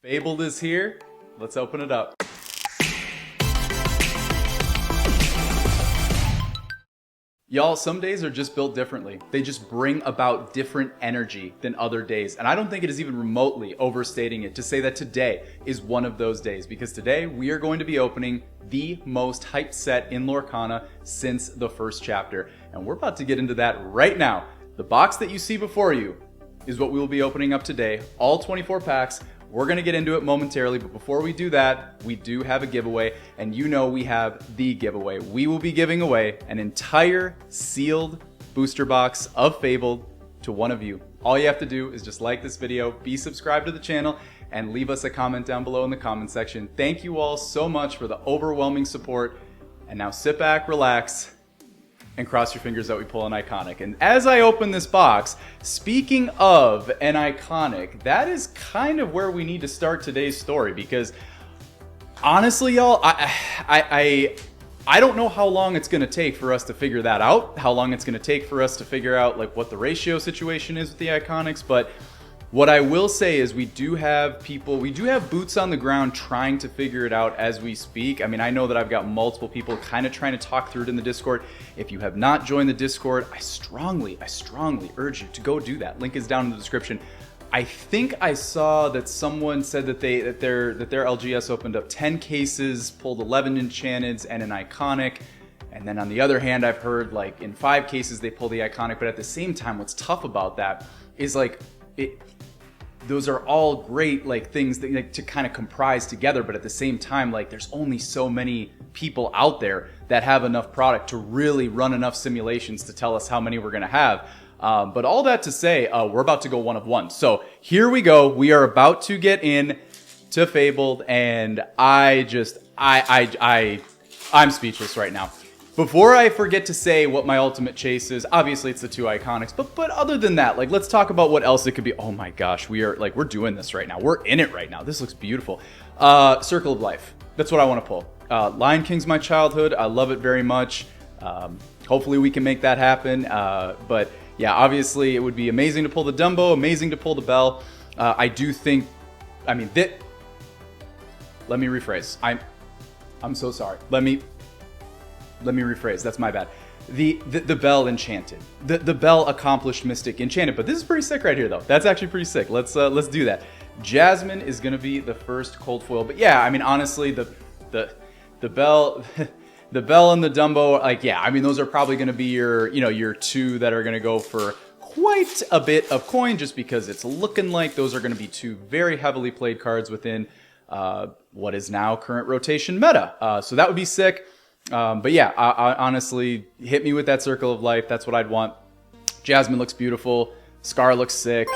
Fabled is here. Let's open it up. Y'all, some days are just built differently. They just bring about different energy than other days. And I don't think it is even remotely overstating it to say that today is one of those days, because today we are going to be opening the most hyped set in Lorcana since the first chapter. And we're about to get into that right now. The box that you see before you is what we will be opening up today. All 24 packs. We're going to get into it momentarily, but before we do that, we do have a giveaway, and you know we have the giveaway. We will be giving away an entire sealed booster box of Fabled to one of you. All you have to do is just like this video, be subscribed to the channel, and leave us a comment down below in the comment section. Thank you all so much for the overwhelming support, and now sit back, relax, and cross your fingers that we pull an iconic. And as I open this box, speaking of an iconic, that is kind of where we need to start today's story, because honestly, y'all, I don't know how long it's going to take for us to figure that out, how long it's going to take for us to figure out like what the ratio situation is with the iconics, but what I will say is we do have boots on the ground trying to figure it out as we speak. I mean, I know that I've got multiple people kind of trying to talk through it in the Discord. If you have not joined the Discord, I strongly urge you to go do that. Link is down in the description. I think I saw that someone said that their LGS opened up 10 cases, pulled 11 enchanteds and an iconic. And then on the other hand, I've heard like in 5 cases they pull the iconic, but at the same time, what's tough about that is like those are all great like things that like, to kind of comprise together, but at the same time, like there's only so many people out there that have enough product to really run enough simulations to tell us how many we're gonna have. But all that to say, we're about to go one of one. So here we go. We are about to get in to Fabled, and I'm speechless right now. Before I forget to say what my ultimate chase is, obviously it's the 2 iconics, but other than that, like let's talk about what else it could be. Oh my gosh, we're doing this right now. We're in it right now. This looks beautiful. Circle of Life. That's what I want to pull. Lion King's my childhood. I love it very much. Hopefully we can make that happen. But yeah, obviously it would be amazing to pull the Dumbo, amazing to pull the Bell. I do think, I mean, let me rephrase. I'm so sorry. Let me rephrase. That's my bad. The Bell enchanted. The Bell accomplished mystic enchanted. But this is pretty sick right here, though. That's actually pretty sick. Let's do that. Jasmine is gonna be the first cold foil. But yeah, I mean honestly, the Bell, the Bell and the Dumbo, like yeah, I mean those are probably gonna be your 2 that are gonna go for quite a bit of coin, just because it's looking like those are gonna be 2 very heavily played cards within what is now current rotation meta. So that would be sick. But yeah, I honestly, hit me with that Circle of Life. That's what I'd want. Jasmine looks beautiful. Scar looks sick.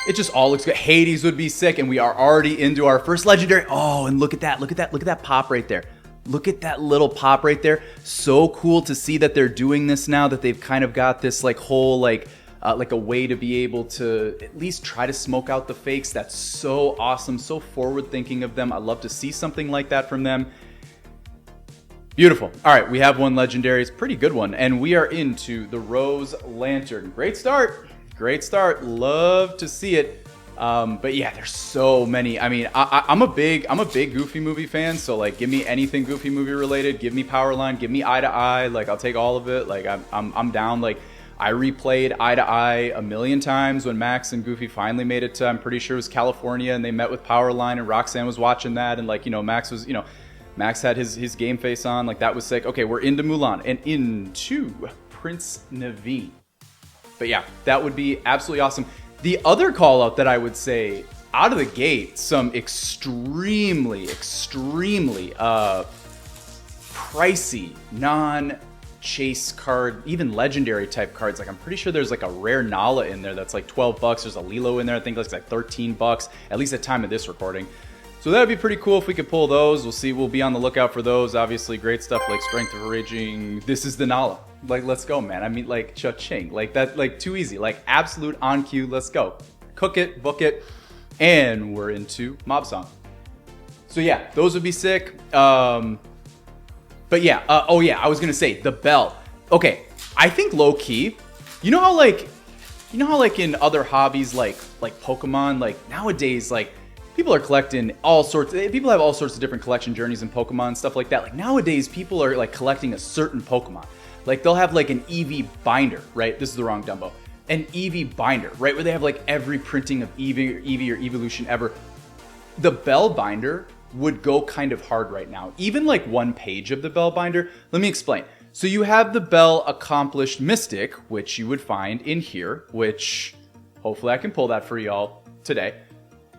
It just all looks good. Hades would be sick, and we are already into our first legendary. Oh, and look at that. Look at that pop right there. Look at that little pop right there. So cool to see that they're doing this now, that they've kind of got this like whole like a way to be able to at least try to smoke out the fakes. That's so awesome. So forward thinking of them. I love to see something like that from them. Beautiful. All right, we have one legendary. It's a pretty good one. And we are into the Rose Lantern. Great start. Great start. Love to see it. But yeah, there's so many. I mean, I'm a big Goofy movie fan. So like, give me anything Goofy movie related. Give me Powerline. Give me Eye to Eye. Like, I'll take all of it. Like, I'm down. Like, I replayed Eye to Eye a million times when Max and Goofy finally made it to, I'm pretty sure it was California, and they met with Powerline, and Roxanne was watching that, and like, Max had his game face on, like that was sick. Okay, we're into Mulan and into Prince Naveen. But yeah, that would be absolutely awesome. The other call out that I would say out of the gate, some extremely pricey non-chase card, even legendary type cards. Like I'm pretty sure there's like a rare Nala in there that's like $12. There's a Lilo in there, I think it's like $13, at least at time of this recording. So that would be pretty cool if we could pull those. We'll see. We'll be on the lookout for those. Obviously, great stuff like Strength of Raging. This is the Nala. Like, let's go, man. I mean, like, cha-ching. Like, that, like, too easy. Like, absolute on cue. Let's go. Cook it, book it. And we're into Mob Song. So, yeah, those would be sick. But, yeah. Oh, yeah, I was going to say, the Bell. Okay, I think low-key, you know how, like, in other hobbies, like Pokemon, like, nowadays, like, people are collecting all sorts. People have all sorts of different collection journeys in Pokemon and stuff like that. Like nowadays, people are like collecting a certain Pokemon. Like they'll have like an EV binder, right? This is the wrong Dumbo. An EV binder, right? Where they have like every printing of EV or Evolution ever. The Bell binder would go kind of hard right now. Even like one page of the Bell binder. Let me explain. So you have the Bell Accomplished Mystic, which you would find in here, which hopefully I can pull that for y'all today.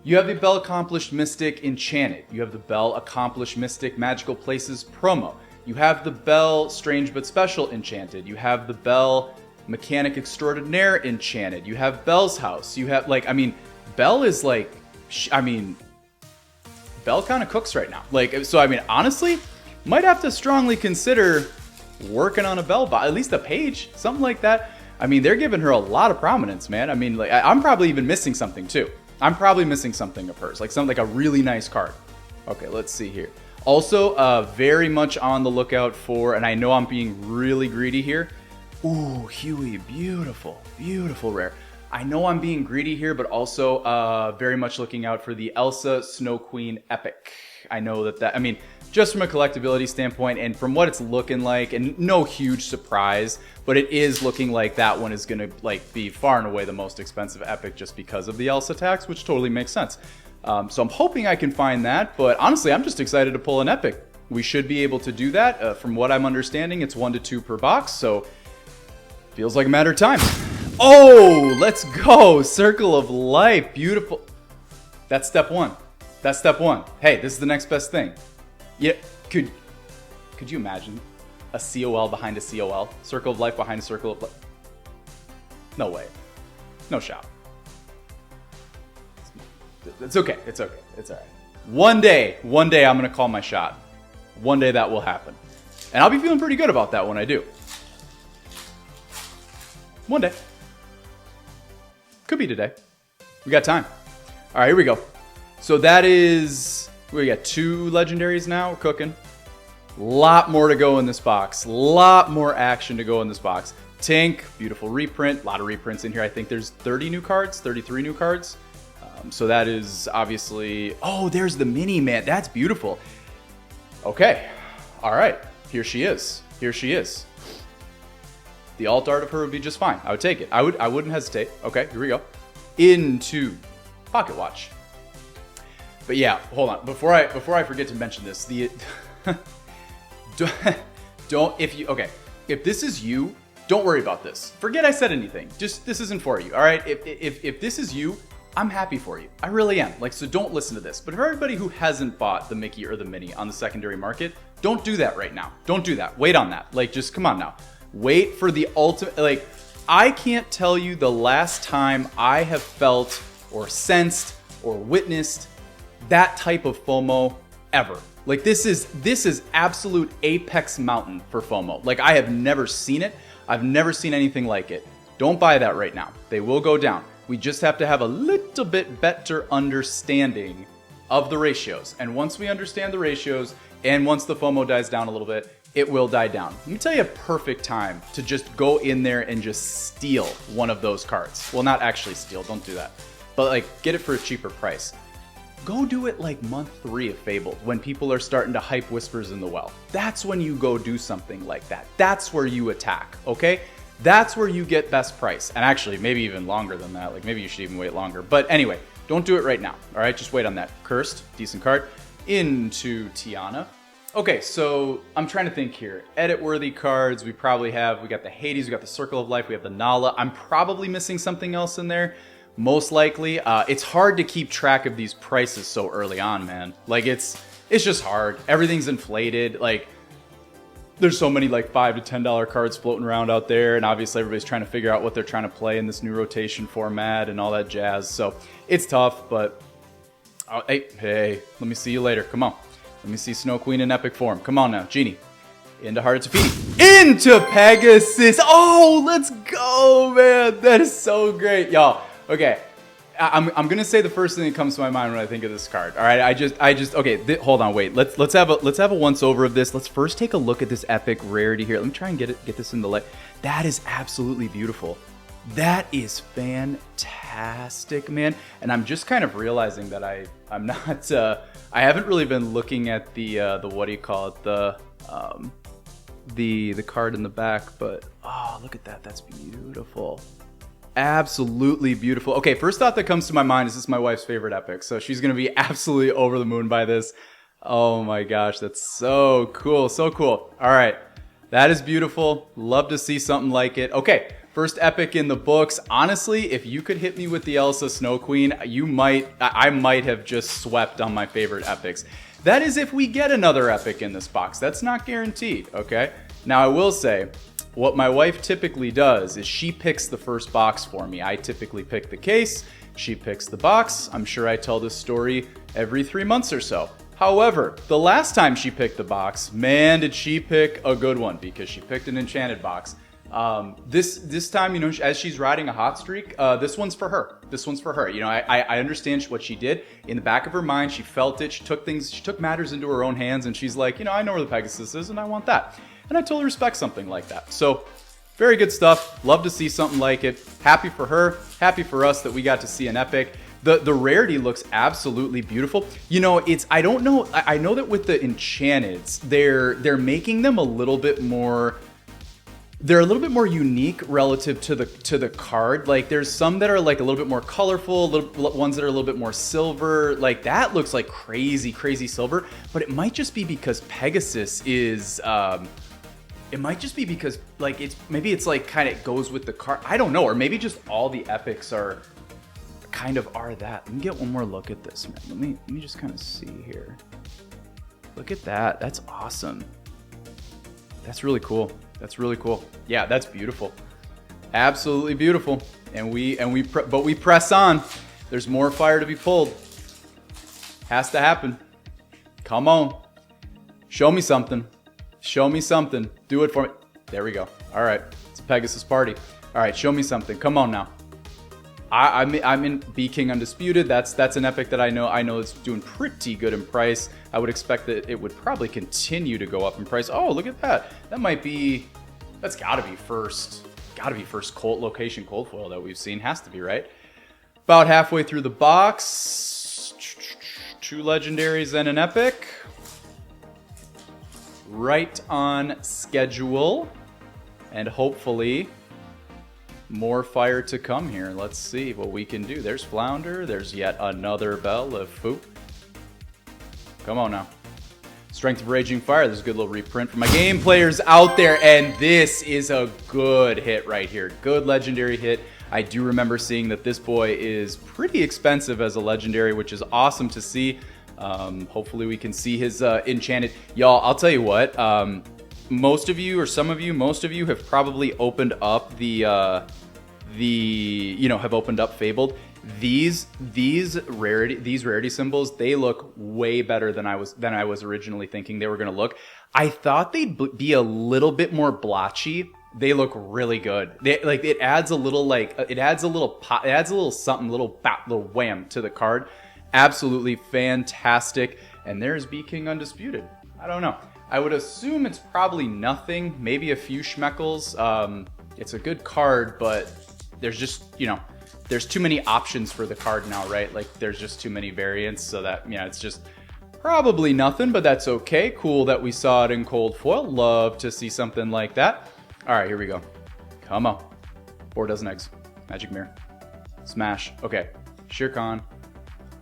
You have the Bell Accomplished Mystic Enchanted. You have the Bell Accomplished Mystic Magical Places promo. You have the Bell Strange But Special Enchanted. You have the Bell Mechanic Extraordinaire Enchanted. You have Bell's House. You have, like, I mean, Bell is like, Bell kind of cooks right now. Like, so, I mean, honestly, might have to strongly consider working on a Bell, at least a page, something like that. I mean, they're giving her a lot of prominence, man. I mean, like, I'm probably even missing something too. I'm probably missing something of hers, like something like a really nice card. Okay, let's see here. Also, very much on the lookout for, and I know I'm being really greedy here. Ooh, Huey, beautiful, beautiful rare. I know I'm being greedy here, but also very much looking out for the Elsa Snow Queen Epic. I know that, I mean, just from a collectability standpoint and from what it's looking like, and no huge surprise, but it is looking like that one is going to like be far and away the most expensive Epic just because of the Elsa tax, which totally makes sense. So I'm hoping I can find that, but honestly, I'm just excited to pull an Epic. We should be able to do that. From what I'm understanding, it's 1 to 2 per box, so feels like a matter of time. Oh, let's go. Circle of Life. Beautiful. That's step one. That's step one. Hey, this is the next best thing. Yeah, could you imagine a COL behind a COL? Circle of Life behind a Circle of Life? No way. No shot. It's okay. It's okay. It's all right. One day I'm going to call my shot. One day that will happen. And I'll be feeling pretty good about that when I do. One day. Could be today. We got time. All right, here we go. So that is, we got 2 legendaries now. We're cooking. Lot more to go in this box. Lot more action to go in this box. Tink, beautiful reprint. A lot of reprints in here. I think there's 30 new cards, 33 new cards. So that is obviously, oh, there's the mini, man. That's beautiful. Okay. All right. Here she is. Here she is. The alt art of her would be just fine. I would take it. I wouldn't hesitate. Okay, here we go. Into Pocket Watch. But yeah, hold on. Before I forget to mention this, the if this is you, don't worry about this. Forget I said anything. Just this isn't for you. All right? If this is you, I'm happy for you. I really am. Like, so don't listen to this. But for everybody who hasn't bought the Mickey or the Minnie on the secondary market, don't do that right now. Don't do that. Wait on that. Like, just come on now. Wait for the ultimate, like, I can't tell you the last time I have felt or sensed or witnessed that type of FOMO ever. Like, this is absolute apex mountain for FOMO. Like, I have never seen it. I've never seen anything like it. Don't buy that right now. They will go down. We just have to have a little bit better understanding of the ratios. And once we understand the ratios, and once the FOMO dies down a little bit, it will die down. Let me tell you a perfect time to just go in there and just steal one of those cards. Well, not actually steal, don't do that. But like, get it for a cheaper price. Go do it like month 3 of Fabled, when people are starting to hype Whispers in the Well. That's when you go do something like that. That's where you attack, okay? That's where you get best price. And actually, maybe even longer than that. Like, maybe you should even wait longer. But anyway, don't do it right now, all right? Just wait on that. Cursed, decent card. Into Tiana. Okay, so I'm trying to think here. Edit-worthy cards, we got the Hades, we got the Circle of Life, we have the Nala. I'm probably missing something else in there, most likely. It's hard to keep track of these prices so early on, man. Like, it's just hard. Everything's inflated. Like, there's so many like $5 to $10 cards floating around out there, and obviously everybody's trying to figure out what they're trying to play in this new rotation format and all that jazz. So it's tough, but hey, let me see you later. Come on. Let me see Snow Queen in epic form. Come on now, Genie. Into Heart of Tafiti. Into Pegasus. Oh, let's go, man. That is so great, y'all. Okay, I'm gonna say the first thing that comes to my mind when I think of this card. All right, okay. Hold on, wait. Let's have a once over of this. Let's first take a look at this epic rarity here. Let me try and get this in the light. That is absolutely beautiful. That is fantastic, man. And I'm just kind of realizing that I I'm not. I haven't really been looking at the what do you call it, the card in the back, but oh, look at that. That's beautiful. Absolutely beautiful. Okay, first thought that comes to my mind is this is my wife's favorite epic, so she's gonna be absolutely over the moon by this. Oh my gosh, that's so cool, so cool. All right, that is beautiful. Love to see something like it. Okay, first epic in the books. Honestly, if you could hit me with the Elsa Snow Queen, I might have just swept on my favorite epics. That is if we get another epic in this box. That's not guaranteed, okay? Now I will say, what my wife typically does is she picks the first box for me. I typically pick the case, she picks the box. I'm sure I tell this story every 3 months or so. However, the last time she picked the box, man, did she pick a good one, because she picked an enchanted box. This time, you know, as she's riding a hot streak, this one's for her. This one's for her. You know, I understand what she did. In the back of her mind, she felt it. She took matters into her own hands, and she's like, you know, I know where the Pegasus is, and I want that. And I totally respect something like that. So, very good stuff. Love to see something like it. Happy for her. Happy for us that we got to see an epic. The rarity looks absolutely beautiful. You know, I don't know. I know that with the Enchanteds, they're making them a little bit more. They're a little bit more unique relative to the card. Like, there's some that are like a little bit more colorful, ones that are a little bit more silver. Like, that looks like crazy silver. But it might just be because Pegasus is. It might just be because like maybe it's like kind of goes with the card. I don't know, or maybe just all the epics are that. Let me get one more look at this, man. Let me just kind of see here. Look at that. That's awesome. That's really cool. That's really cool. Yeah, that's beautiful. Absolutely beautiful. And we press on. There's more fire to be pulled. Has to happen. Come on. Show me something. Show me something. Do it for me. There we go. All right. It's a Pegasus party. All right. Show me something. Come on now. I'm in Bee King Undisputed. That's an epic that I know it's doing pretty good in price. I would expect that it would probably continue to go up in price. Oh, look at that. That's gotta be first Colt location cold foil that we've seen. Has to be, right? About halfway through the box. 2 legendaries and an epic. Right on schedule. And hopefully more fire to come here. Let's see what we can do. There's Flounder. There's yet another Bell of Foop. Come on now. Strength of Raging Fire. There's a good little reprint for my game players out there. And this is a good hit right here. Good legendary hit. I do remember seeing that this boy is pretty expensive as a legendary, which is awesome to see. Hopefully we can see his enchanted. Y'all, I'll tell you what. Most of you have probably opened up have opened up Fabled. These rarity symbols, they look way better than I was originally thinking they were gonna look. I thought they'd be a little bit more blotchy. They look really good. It adds a little something, little wham to the card. Absolutely fantastic. And there's Bee King Undisputed. I don't know. I would assume it's probably nothing, maybe a few schmeckles. It's a good card, but there's just, there's too many options for the card now, right? Like, there's just too many variants, so that, it's just probably nothing, but that's okay. Cool that we saw it in cold foil. Love to see something like that. All right, here we go. Come on. 4 dozen eggs. Magic Mirror. Smash. Okay. Shere Khan.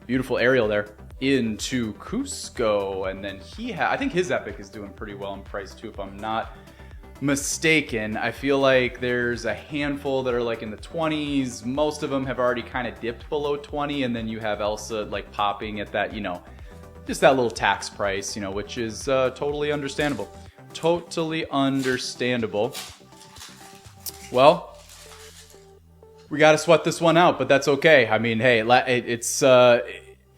Beautiful aerial there. Into Cusco, and then I think his epic is doing pretty well in price too, if I'm not mistaken. I feel like there's a handful that are like in the 20s. Most of them have already kind of dipped below 20, and then you have Elsa like popping at that, just that little tax price, which is totally understandable. Totally understandable. Well, we got to sweat this one out, but that's okay. I mean, hey, it's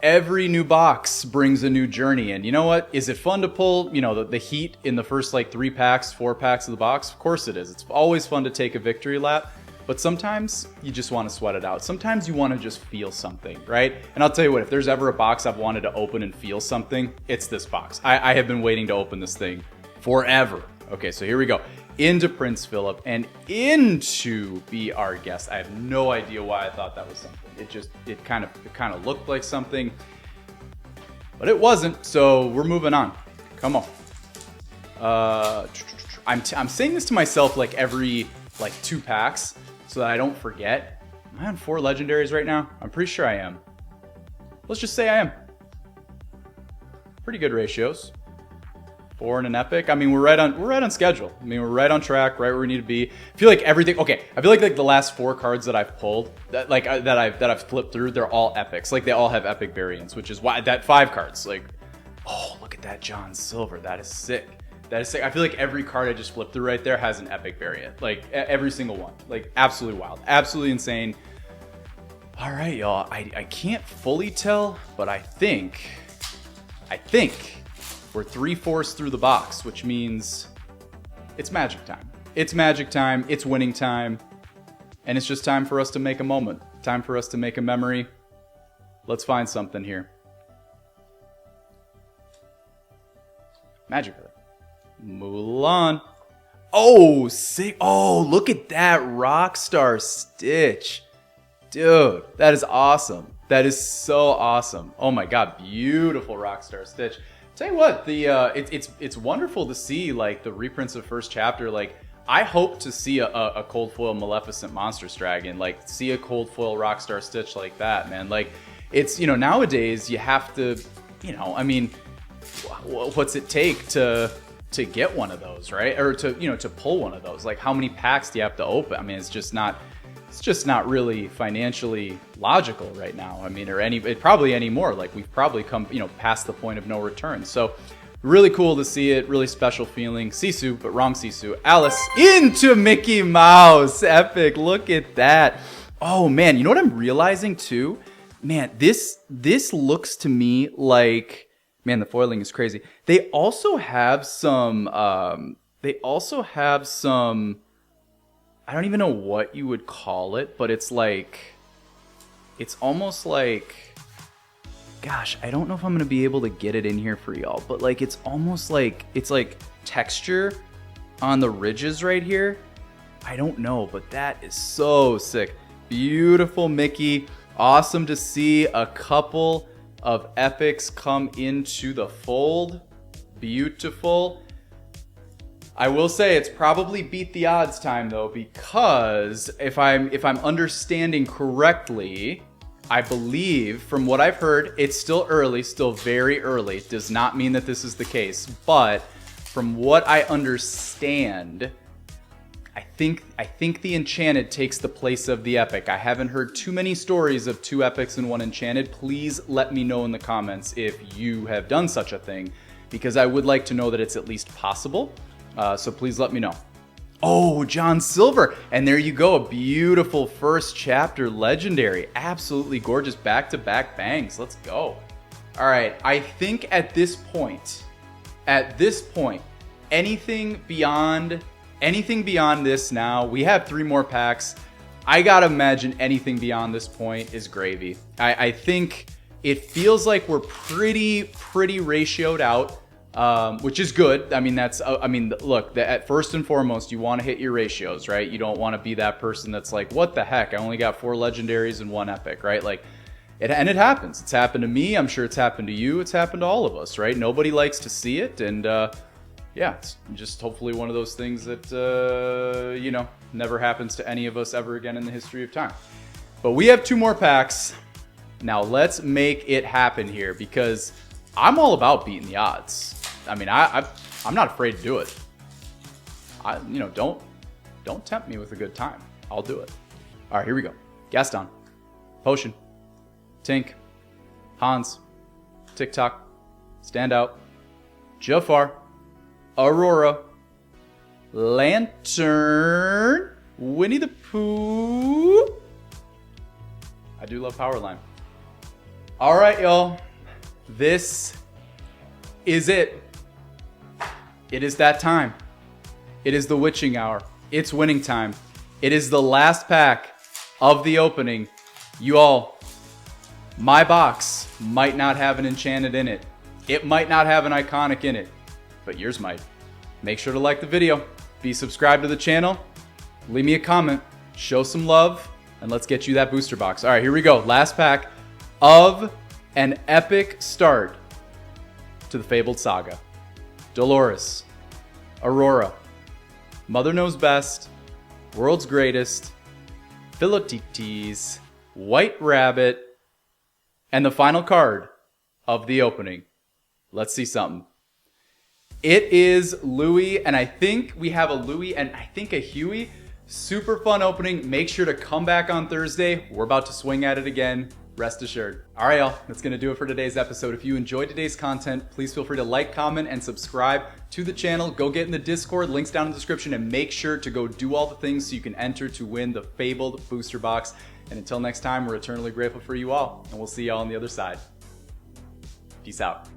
every new box brings a new journey, and you know what? Is it fun to pull, the heat in the first like 3 packs, 4 packs of the box? Of course it is. It's always fun to take a victory lap, but sometimes you just want to sweat it out. Sometimes you want to just feel something, right? And I'll tell you what, if there's ever a box I've wanted to open and feel something, it's this box. I have been waiting to open this thing forever. Okay, so here we go. Into Prince Philip and into Be Our Guest. I have no idea why I thought that was something. It kind of looked like something. But it wasn't, so we're moving on. Come on. I'm saying this to myself like every like 2 packs so that I don't forget. Am I on 4 legendaries right now? I'm pretty sure I am. Let's just say I am. Pretty good ratios. 4 and an epic. I mean, we're right on schedule. I mean, we're right on track, right where we need to be. I feel like everything. Okay, I feel like the last 4 cards that I've pulled, that I've flipped through, they're all epics. Like they all have epic variants, which is why that 5 cards. Like, oh, look at that John Silver. That is sick. That is sick. I feel like every card I just flipped through right there has an epic variant. Like every single one. Like absolutely wild, absolutely insane. All right, y'all. I can't fully tell, but I think we're 3/4 through the box, which means it's magic time. It's magic time. It's winning time. And it's just time for us to make a moment. Time for us to make a memory. Let's find something here. Magic. Mulan. Oh, sick. Oh, look at that Rockstar Stitch. Dude, that is awesome. That is so awesome. Oh my god, beautiful Rockstar Stitch. Tell you what, it's wonderful to see like the reprints of first chapter. Like I hope to see a cold foil Maleficent Monstrous Dragon, like see a cold foil Rockstar Stitch like that, man. Like it's, you know, nowadays you have to, you know, I mean, what's it take to get one of those, right? Or to, you know, to pull one of those? Like how many packs do you have to open? I mean, it's just not really financially logical right now. I mean, probably anymore. Like we've probably come, you know, past the point of no return. So really cool to see it. Really special feeling. Sisu, but wrong Sisu. Alice into Mickey Mouse. Epic. Look at that. Oh man, you know what I'm realizing too? Man, this looks to me like, man, the foiling is crazy. They also have some I don't even know what you would call it, but it's almost like, gosh, I don't know if I'm gonna be able to get it in here for y'all, but like it's almost like, it's like texture on the ridges right here. I don't know, but that is so sick. Beautiful Mickey. Awesome to see a couple of epics come into the fold. Beautiful. I will say it's probably beat the odds time though, because if I'm understanding correctly, I believe from what I've heard, it's still early, still very early. It does not mean that this is the case, but from what I understand, I think the Enchanted takes the place of the Epic. I haven't heard too many stories of 2 Epics and 1 Enchanted. Please let me know in the comments if you have done such a thing, because I would like to know that it's at least possible. So please let me know. Oh, John Silver. And there you go. A beautiful first chapter legendary. Absolutely gorgeous back-to-back bangs. Let's go. All right. I think at this point, anything beyond this now, we have 3 more packs. I gotta imagine anything beyond this point is gravy. I think it feels like we're pretty ratioed out. Which is good. I mean, look, at first and foremost, you want to hit your ratios, right? You don't want to be that person that's like, what the heck? I only got 4 legendaries and 1 epic, right? Like, it happens. It's happened to me. I'm sure it's happened to you. It's happened to all of us, right? Nobody likes to see it. And, yeah, it's just hopefully one of those things that, you know, never happens to any of us ever again in the history of time. But we have 2 more packs. Now let's make it happen here, because I'm all about beating the odds. I mean, I'm not afraid to do it. You know, don't tempt me with a good time. I'll do it. All right, here we go. Gaston, Potion, Tink, Hans, TikTok, Standout, Jafar, Aurora, Lantern, Winnie the Pooh. I do love Powerline. All right, y'all. This is it. It is that time. It is the witching hour. It's winning time. It is the last pack of the opening. You all, my box might not have an Enchanted in it. It might not have an Iconic in it, but yours might. Make sure to like the video, be subscribed to the channel, leave me a comment, show some love, and let's get you that booster box. All right, here we go. Last pack of an epic start to the Fabled Saga. Dolores, Aurora, Mother Knows Best, World's Greatest, Philoctetes, White Rabbit, and the final card of the opening. Let's see something. It is Louis, and I think we have a Louis and I think a Huey. Super fun opening. Make sure to come back on Thursday. We're about to swing at it again. Rest assured. All right, y'all. That's going to do it for today's episode. If you enjoyed today's content, please feel free to like, comment, and subscribe to the channel. Go get in the Discord. Links down in the description. And make sure to go do all the things so you can enter to win the Fabled booster box. And until next time, we're eternally grateful for you all. And we'll see y'all on the other side. Peace out.